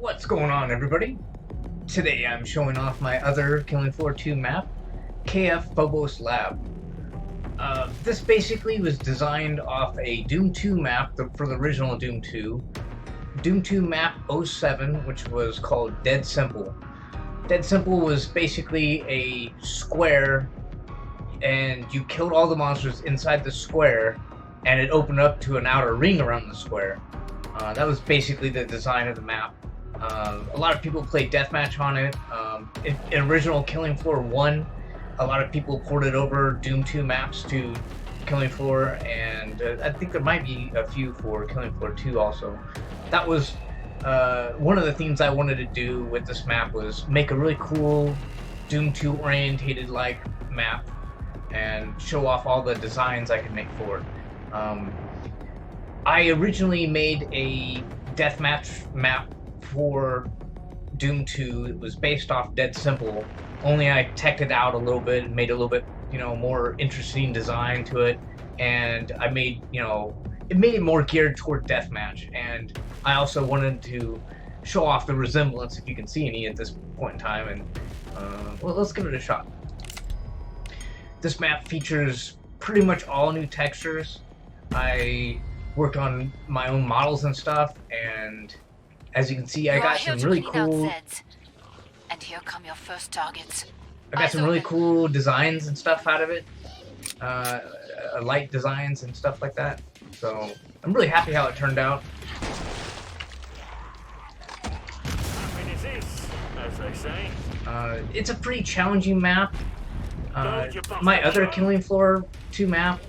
What's going on, everybody? Today I'm showing off my other Killing Floor 2 map, KF Phobos Lab. This basically was designed off a Doom 2 map for the original Doom 2. Doom 2 map '07, which was called Dead Simple. Dead Simple was basically a square, and you killed all the monsters inside the square, and it opened up to an outer ring around the square. That was basically the design of the map. A lot of people played deathmatch on it. In original Killing Floor 1, a lot of people ported over Doom 2 maps to Killing Floor, and I think there might be a few for Killing Floor 2 also. That was one of the themes I wanted to do with this map, was make a really cool Doom 2 orientated like map and show off all the designs I can make for it. I originally made a deathmatch map for Doom 2. It was based off Dead Simple, only I teched it out a little bit and made a little bit, more interesting design to it, and I made, it made it more geared toward deathmatch, and I also wanted to show off the resemblance, if you can see any at this point in time, and well, let's give it a shot. This map features pretty much all new textures. I worked on my own models and stuff, and as you can see, I got some really cool. And here come your first targets. I got some really cool designs and stuff out of it, light designs and stuff like that. So I'm really happy how it turned out. It's a pretty challenging map. My other Killing Floor 2 map,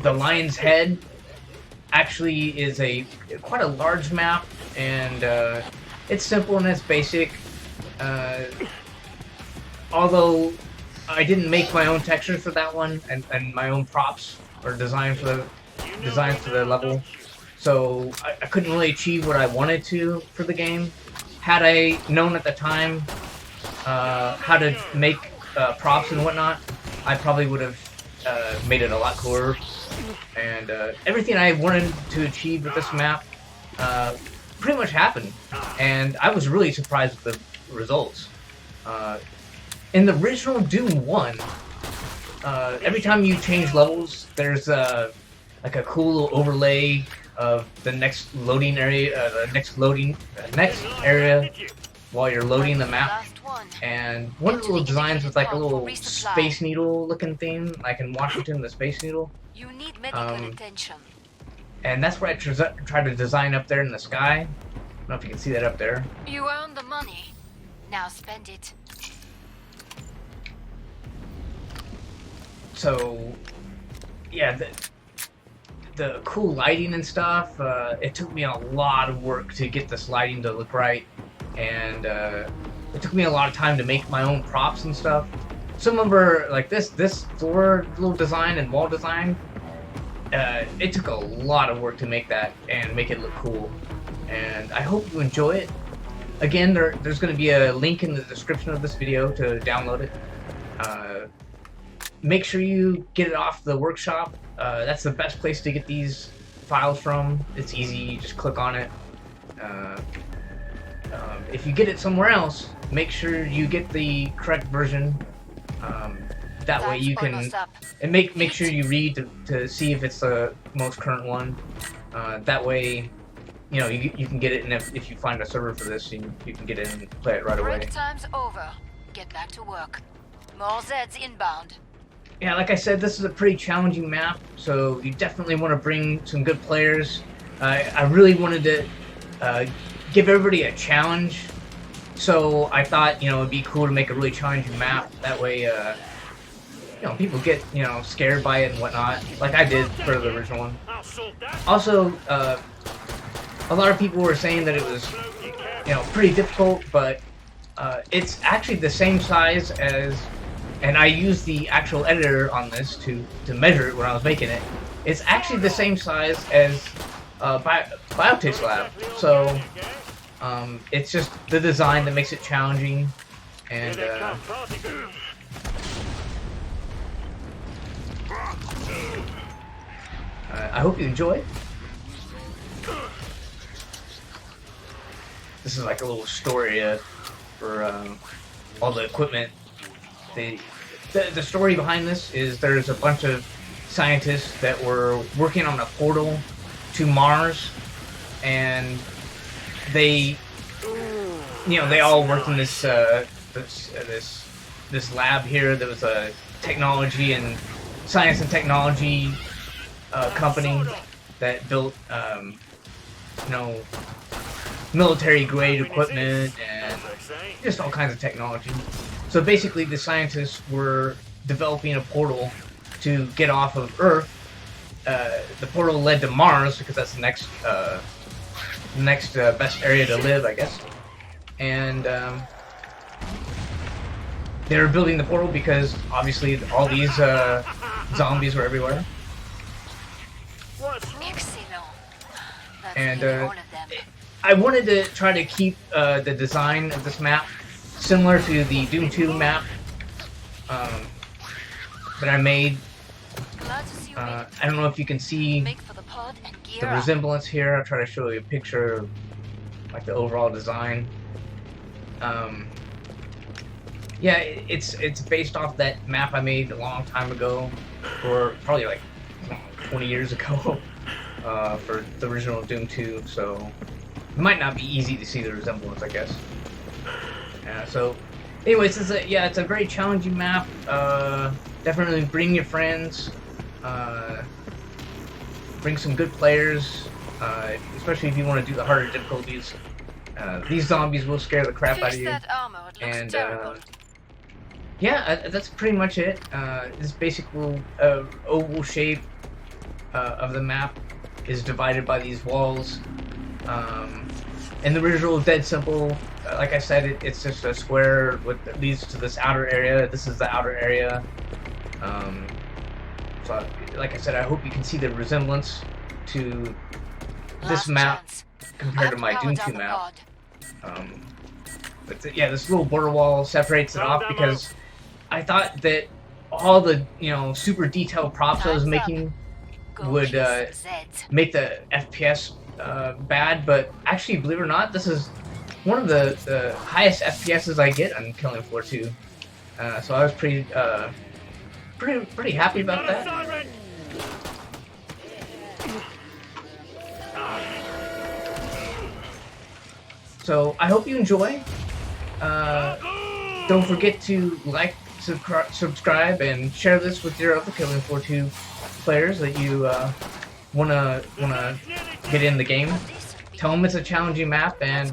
the Lion's Head, actually is quite a large map, and it's simple and it's basic. Although I didn't make my own textures for that one, and my own props or designs for the level, so I couldn't really achieve what I wanted to for the game. Had I known at the time how to make props and whatnot, I probably would have made it a lot cooler. And everything I wanted to achieve with this map pretty much happened, and I was really surprised with the results. In the original Doom 1, every time you change levels, there's like a cool little overlay of the next loading area, next area while you're loading the map. And one of the little designs was like a little Space Needle looking thing, like in Washington, the Space Needle. You need medical attention. And that's what I tried to design up there in the sky. I don't know if you can see that up there. You earned the money. Now spend it. So, yeah, the cool lighting and stuff, it took me a lot of work to get this lighting to look right, and it took me a lot of time to make my own props and stuff. Some of them are like this floor little design and wall design. It took a lot of work to make that and make it look cool, and I hope you enjoy it. Again, there's going to be a link in the description of this video to download it. Make sure you get it off the workshop. That's the best place to get these files from. It's easy, you just click on it. If you get it somewhere else, make sure you get the correct version. That way you can, and make sure you read to see if it's the most current one. That way, you can get it, and if you find a server for this, you can get it and play it right away. Break time's over. Get back to work. More Zeds inbound. Yeah, like I said, this is a pretty challenging map, so you definitely want to bring some good players. I really wanted to give everybody a challenge, so I thought, it'd be cool to make a really challenging map. That way, people get, scared by it and whatnot, like I did for the original one. Also, a lot of people were saying that it was, pretty difficult, but it's actually the same size as, and I used the actual editor on this to measure it when I was making it. It's actually the same size as Phobos Lab, so it's just the design that makes it challenging, and I hope you enjoy it. this is like a little store area for all the equipment. The story behind this is there's a bunch of scientists that were working on a portal to Mars, and they, they all worked in this this lab here. That was a technology and science and technology company that built, military grade equipment and just all kinds of technology. So basically, the scientists were developing a portal to get off of Earth. The portal led to Mars because that's the next best area to live, I guess. And they were building the portal because obviously all these zombies were everywhere. And I wanted to try to keep the design of this map similar to the Doom 2 map that I made. I don't know if you can see the resemblance here. I'll try to show you a picture of like the overall design. Yeah, it's based off that map I made a long time ago, or probably like 20 years ago, for the original Doom 2. So it might not be easy to see the resemblance, I guess. So, anyways, it's a very challenging map. Definitely bring your friends. Bring some good players, especially if you want to do the harder difficulties. These zombies will scare the crap out of you. And yeah, that's pretty much it. This basic oval shape of the map is divided by these walls. And the original Dead Simple, like I said, it's just a square that leads to this outer area. This is the outer area. So, like I said, I hope you can see the resemblance to this map compared to my Doom 2 map. But yeah, this little border wall separates it off because I thought that all the super detailed props I was making would make the FPS bad, but actually, believe it or not, this is one of the highest FPSs I get on Killing Floor 2. So I was pretty happy about that. So I hope you enjoy. Don't forget to like, subscribe, and share this with your other Killing Floor 2 players that you wanna get in the game. Tell them it's a challenging map and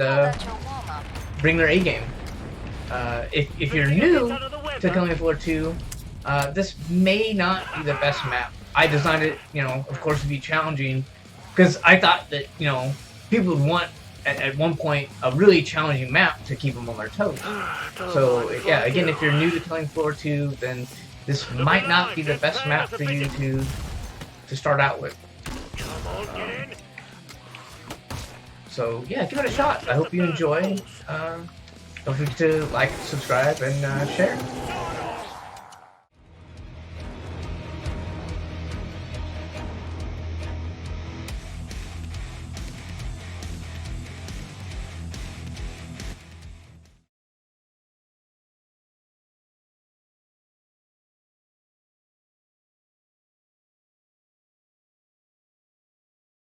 bring their A game. If you're new to Killing Floor 2, this may not be the best map. I designed it, of course, to be challenging, because I thought that, people would want, at one point, a really challenging map to keep them on their toes. So, yeah, again, if you're new to Killing Floor 2, then this might not be the best map for you to start out with. So, yeah, give it a shot. I hope you enjoy. Don't forget to like, subscribe, and share.